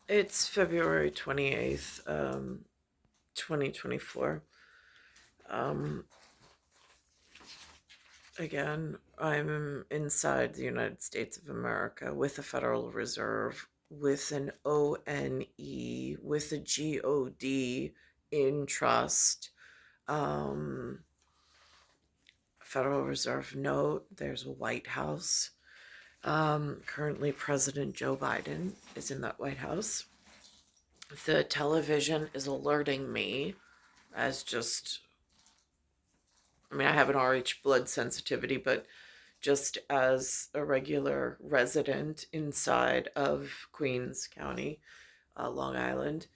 It's February 28th, 2024. Um, Again, I'm inside the United States of America with the Federal Reserve, with an ONE, with a GOD in trust. Um, Federal Reserve note, there's a White House. Currently, President Joe Biden is in that White House. The television is alerting me as just, I mean, I have an RH blood sensitivity, but just as a regular resident inside of Queens County, Long Island,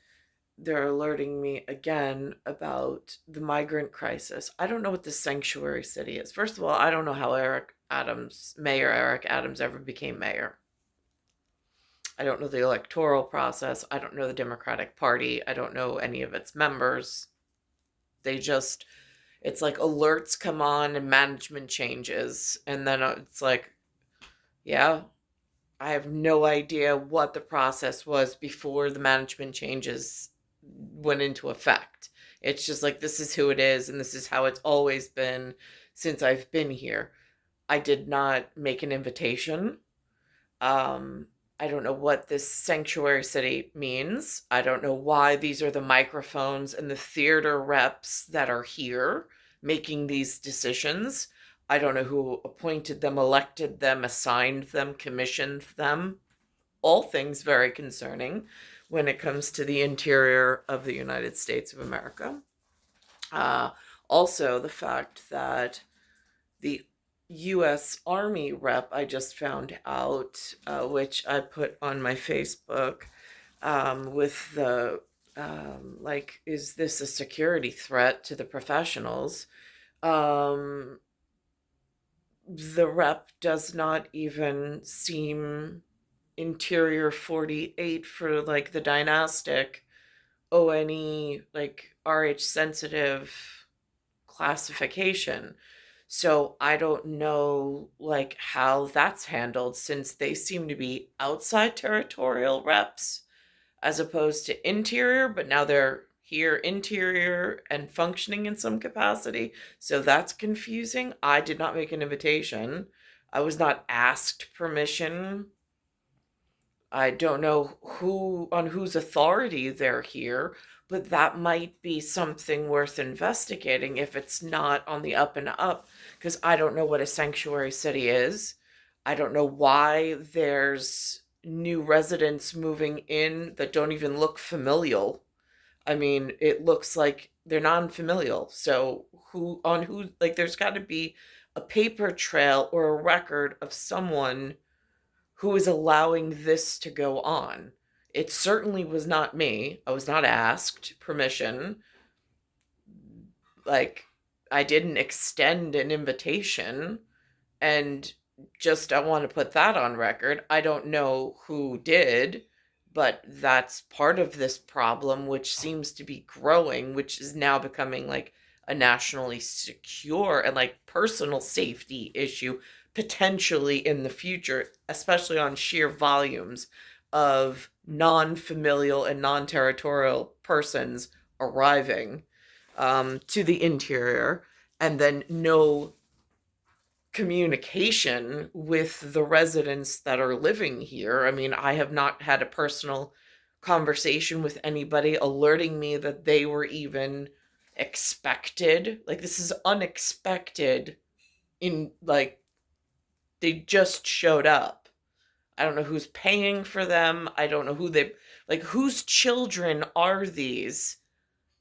they're alerting me again about the migrant crisis. I don't know what the sanctuary city is. First of all, I don't know how Mayor Eric Adams ever became mayor. I don't know the electoral process. I don't know the Democratic Party. I don't know any of its members. They just, it's like alerts come on and management changes. And then it's like, yeah, I have no idea what the process was before the management changes went into effect. It's just like, this is who it is, and this is how it's always been since I've been here. I did not make an invitation. Um, I don't know what this sanctuary city means. I don't know why these are the microphones and the theater reps that are here making these decisions. I don't know who appointed them, elected them, assigned them, commissioned them. All things very concerning when it comes to the interior of the United States of America. Uh, Also, the fact that the U.S. Army rep, I just found out, which I put on my Facebook, with the like, is this a security threat to the professionals? Um, the rep does not even seem interior 48 for like the dynastic ONE, like RH sensitive classification. So I don't know like how that's handled, since they seem to be outside territorial reps as opposed to interior, but now they're here interior and functioning in some capacity. So that's confusing. I did not make an invitation. I was not asked permission. I don't know who, on whose authority they're here, but that might be something worth investigating if it's not on the up and up, because I don't know what a sanctuary city is. I don't know why there's new residents moving in that don't even look familial. I mean, it looks like they're non-familial. So who, like, there's got to be a paper trail or a record of someone who is allowing this to go on. It certainly was not me. I was not asked permission. Like, I didn't extend an invitation. And just, I want to put that on record. I don't know who did, but that's part of this problem, which seems to be growing, which is now becoming like a nationally secure and like personal safety issue potentially in the future, especially on sheer volumes of non familial and non territorial persons arriving to the interior, and then no communication with the residents that are living here. I mean, I have not had a personal conversation with anybody alerting me that they were even expected. Like, this is unexpected. In like, they just showed up. I don't know who's paying for them. I don't know who they, like, whose children are these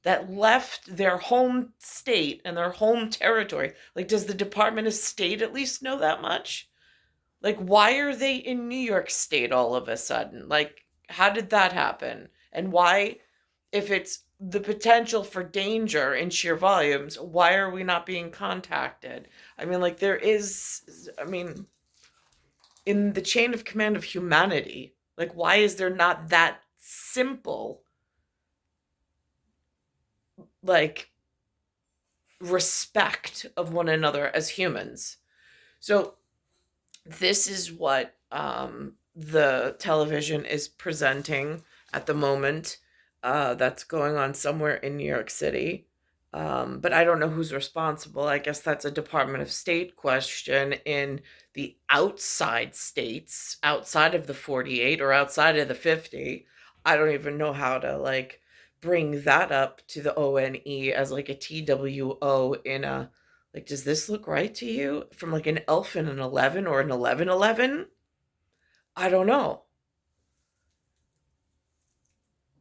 that left their home state and their home territory? Like, does the Department of State at least know that much? Like, why are they in New York State all of a sudden? Like, how did that happen? And why, if it's the potential for danger in sheer volumes, why are we not being contacted? I mean, like, there is, I mean, in the chain of command of humanity, like, why is there not that simple, like, respect of one another as humans? So this is what the television is presenting at the moment. That's going on somewhere in New York City. But I don't know who's responsible. I guess that's a Department of State question in the outside states, outside of the 48 or outside of the 50. I don't even know how to like bring that up to the ONE as like a TWO in a like, does this look right to you? From like an elf in an 11 or an 1111? I don't know.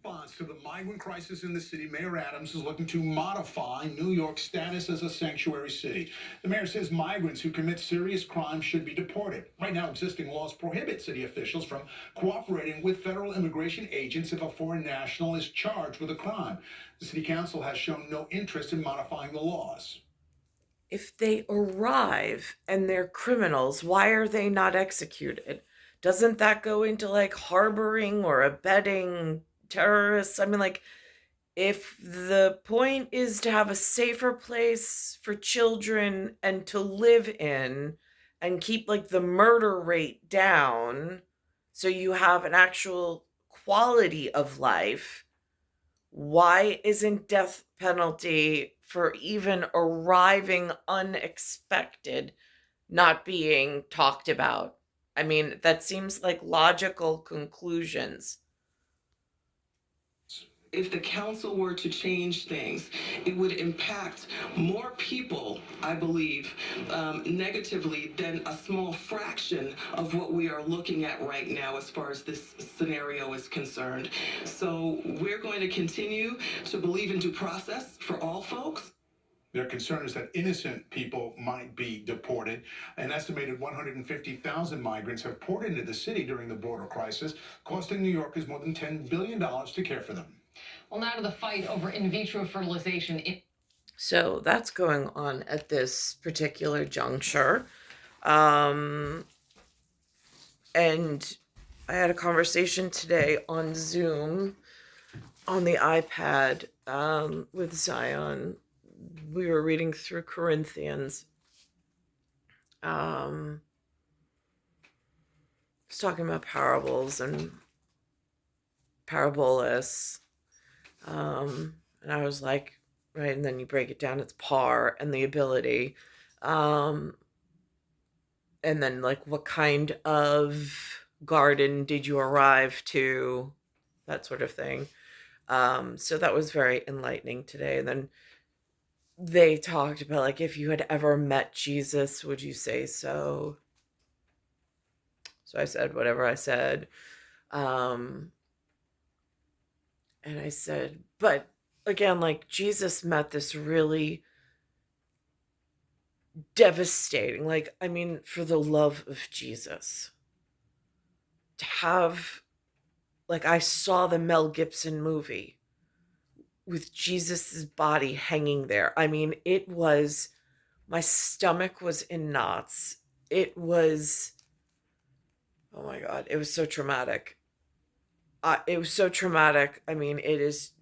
Response to the migrant crisis in the city, Mayor Adams is looking to modify New York's status as a sanctuary city. The mayor says migrants who commit serious crimes should be deported. Right now, existing laws prohibit city officials from cooperating with federal immigration agents if a foreign national is charged with a crime. The city council has shown no interest in modifying the laws. If they arrive and they're criminals, why are they not executed? Doesn't that go into like harboring or abetting terrorists? I mean, like, if the point is to have a safer place for children and to live in and keep like the murder rate down so you have an actual quality of life, why isn't death penalty for even arriving unexpected not being talked about? I mean, that seems like logical conclusions. If the council were to change things, it would impact more people, I believe, negatively than a small fraction of what we are looking at right now as far as this scenario is concerned. So we're going to continue to believe in due process for all folks. Their concern is that innocent people might be deported. An estimated 150,000 migrants have poured into the city during the border crisis, costing New Yorkers more than $10 billion to care for them. Well, now to the fight over in vitro fertilization. So that's going on at this particular juncture. Um, and I had a conversation today on Zoom on the iPad with Zion. We were reading through Corinthians. It's talking about parables and parabolas. And I was like, right, and then you break it down, it's par and the ability. And then like what kind of garden did you arrive to? That sort of thing. So that was very enlightening today. And then they talked about like if you had ever met Jesus, would you say so? So I said whatever I said. Um, and I said, but again, like Jesus met this really devastating, like, I mean, for the love of Jesus, to have, like, I saw the Mel Gibson movie with Jesus's body hanging there. I mean, it was, my stomach was in knots. It was, oh my God, it was so traumatic. It was so traumatic. I mean, it's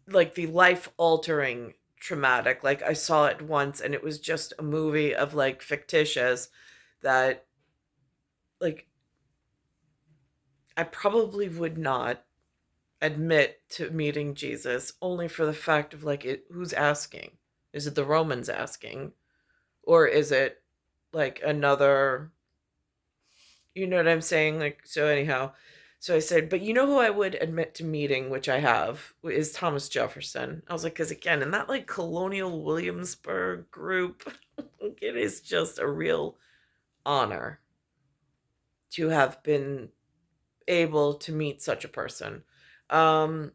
like the life altering traumatic. Like, I saw it once and it was just a movie of like fictitious that, like, I probably would not admit to meeting Jesus only for the fact of like, who's asking? Is it the Romans asking? Or is it like another, you know what I'm saying? Like, so anyhow, so I said, but you know who I would admit to meeting, which I have, is Thomas Jefferson. I was like, because again, in that like colonial Williamsburg group, it is just a real honor to have been able to meet such a person. Um,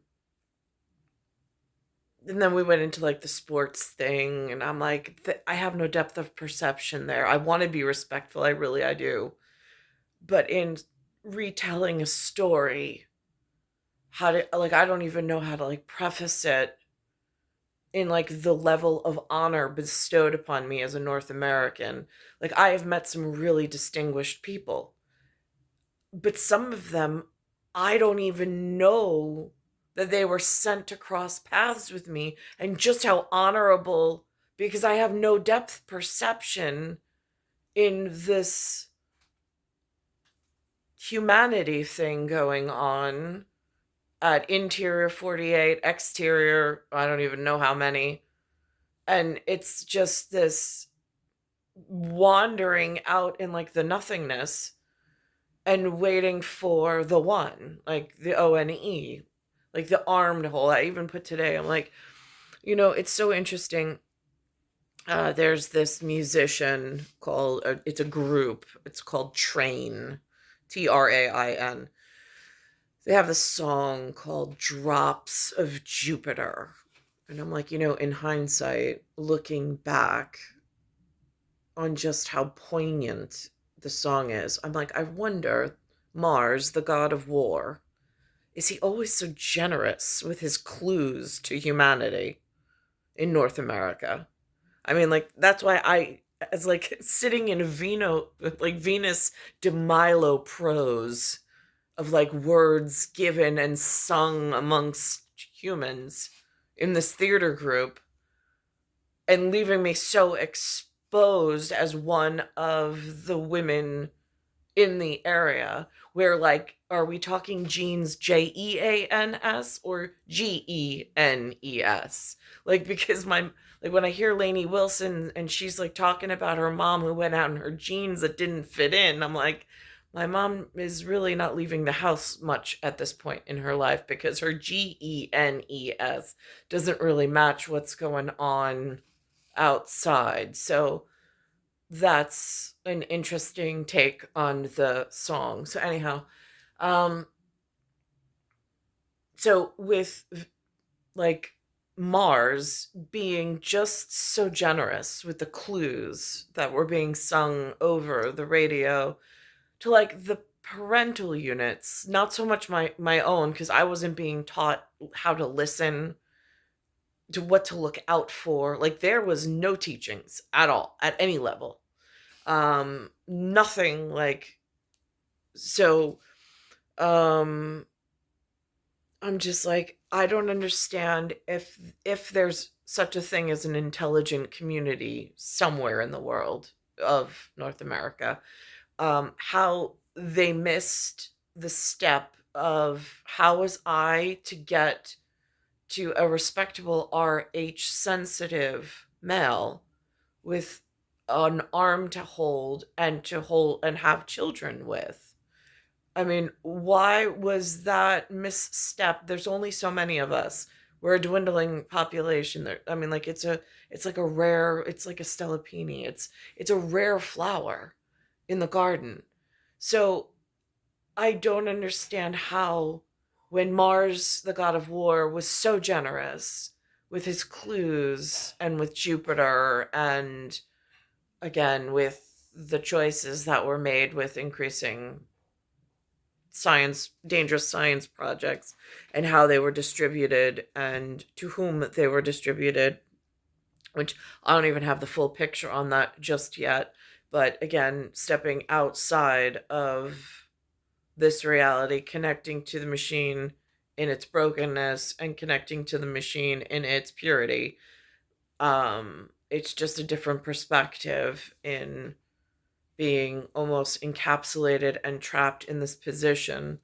and then we went into like the sports thing, and I'm like, I have no depth of perception there. I want to be respectful, I do. But in retelling a story, how to, like, I don't even know how to like preface it in like the level of honor bestowed upon me as a North American. Like, I have met some really distinguished people, but some of them I don't even know that they were sent to cross paths with me, and just how honorable, because I have no depth perception in this humanity thing going on. at interior 48, exterior, I don't even know how many. And it's just this wandering out in like the nothingness and waiting for the one, like the ONE, like the armed hole. I even put today, I'm like, it's so interesting. There's this musician called, it's a group, it's called Train, Train. They have this song called Drops of Jupiter. And I'm like, in hindsight, looking back on just how poignant the song is, I'm like, I wonder, Mars, the god of war, is he always so generous with his clues to humanity in North America? I mean, like, that's why as like sitting in Venus de Milo prose of like words given and sung amongst humans in this theater group, and leaving me so exposed as one of the women in the area, where, like, are we talking genes Jeans or Genes? Like, because when I hear Lainey Wilson and she's like talking about her mom who went out in her jeans that didn't fit in, I'm like, my mom is really not leaving the house much at this point in her life, because her Genes doesn't really match what's going on outside. So that's an interesting take on the song. So anyhow, um so with like Mars being just so generous with the clues that were being sung over the radio to like the parental units, not so much my own, because I wasn't being taught how to listen, to what to look out for. Like, there was no teachings at all at any level. Nothing like, so um I'm just like, I don't understand if there's such a thing as an intelligent community somewhere in the world of North America, how they missed the step of, how was I to get to a respectable RH sensitive male with an arm to hold and have children with. I mean, why was that misstep? There's only so many of us. We're a dwindling population. There, I mean, like, it's like a rare, it's like a stellipini. It's a rare flower in the garden. So I don't understand how, when Mars, the god of war, was so generous with his clues and with Jupiter, and again with the choices that were made with increasing dangerous science projects, and how they were distributed and to whom they were distributed, which I don't even have the full picture on that just yet. But again, stepping outside of this reality, connecting to the machine in its brokenness and connecting to the machine in its purity, it's just a different perspective in being almost encapsulated and trapped in this position,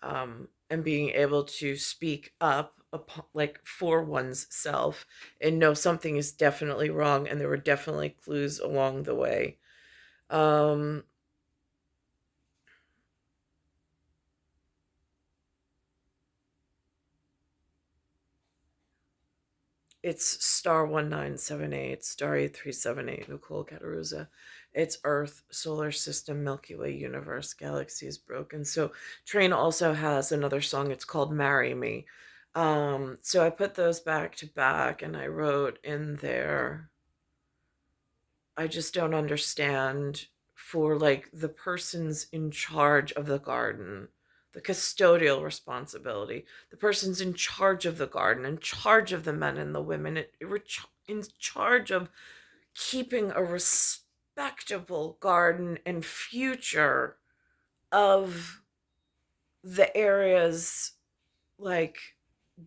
and being able to speak up upon, like, for one's self, and know something is definitely wrong, and there were definitely clues along the way. um it's star 1978, star 8378, Nicole Cattaruzza. It's Earth, solar system, Milky Way, universe, galaxies broken. So Train also has another song, it's called Marry Me. So I put those back to back, and I wrote in there, I just don't understand, for like the persons in charge of the garden, the custodial responsibility, the persons in charge of the garden, in charge of the men and the women, in charge of keeping a respectable garden and future of the area's, like,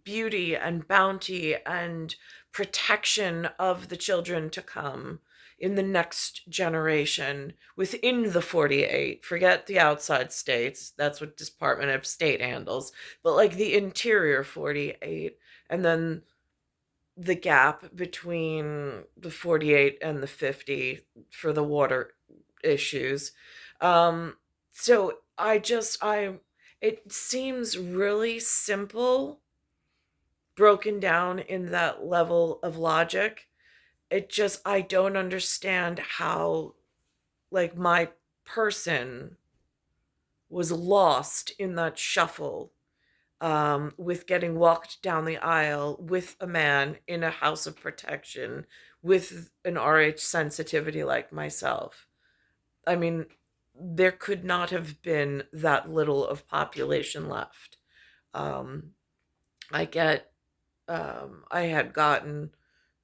beauty and bounty and protection of the children to come, in the next generation within the 48. Forget the outside states. That's what Department of State handles. But like the interior 48, and then the gap between the 48 and the 50 for the water issues. Um, so it seems really simple, broken down in that level of logic. I don't understand how, like, my person was lost in that shuffle, with getting walked down the aisle with a man in a house of protection with an RH sensitivity like myself. I mean, there could not have been that little of population left. Um, I get, I had gotten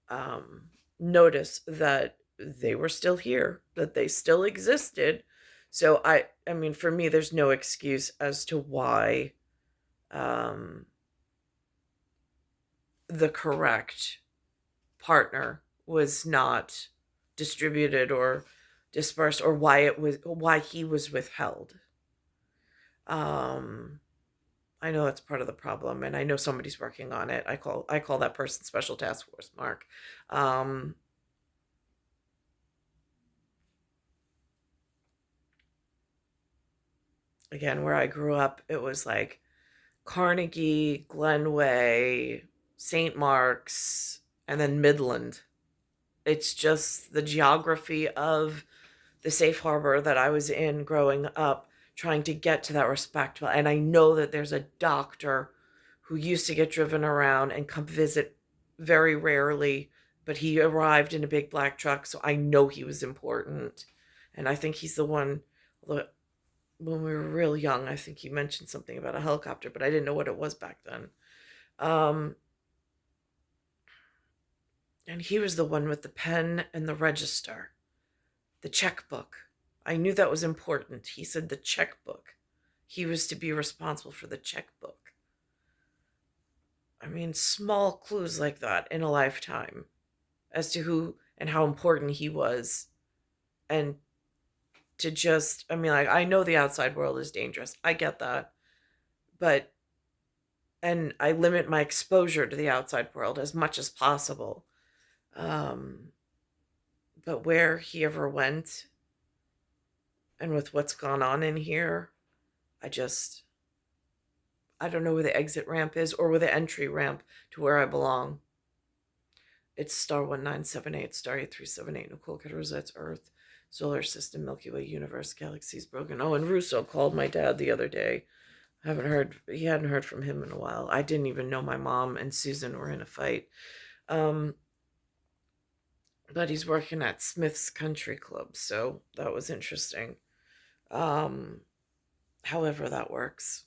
um, notice that they were still here, that they still existed. So I mean, for me, there's no excuse as to why um, the correct partner was not distributed or dispersed, or why he was withheld. Um, I know that's part of the problem, and I know somebody's working on it. I call that person Special Task Force Mark. Um, Again, where I grew up, it was like Carnegie, Glenway, St. Mark's, and then Midland. It's just the geography of the safe harbor that I was in growing up, trying to get to that respectful. And I know that there's a doctor who used to get driven around and come visit very rarely, but he arrived in a big black truck, so I know he was important. And I think he's the one, when we were real young, I think he mentioned something about a helicopter, but I didn't know what it was back then. Um, and he was the one with the pen and the register, the checkbook. I knew that was important. He said the checkbook. He was to be responsible for the checkbook. I mean, small clues like that in a lifetime as to who and how important he was. And to just, I mean, like, I know the outside world is dangerous. I get that. But, and I limit my exposure to the outside world as much as possible. Um, but where he ever went and with what's gone on in here, I just, I don't know where the exit ramp is or where the entry ramp to where I belong. It's star 1978, star 8378, Nicole Cattaruzza, it's Earth, solar system, Milky Way, universe, galaxies, broken. Oh, and Russo called my dad the other day. He hadn't heard from him in a while. I didn't even know my mom and Susan were in a fight. Um, but he's working at Smith's Country Club, so that was interesting. Um, However that works.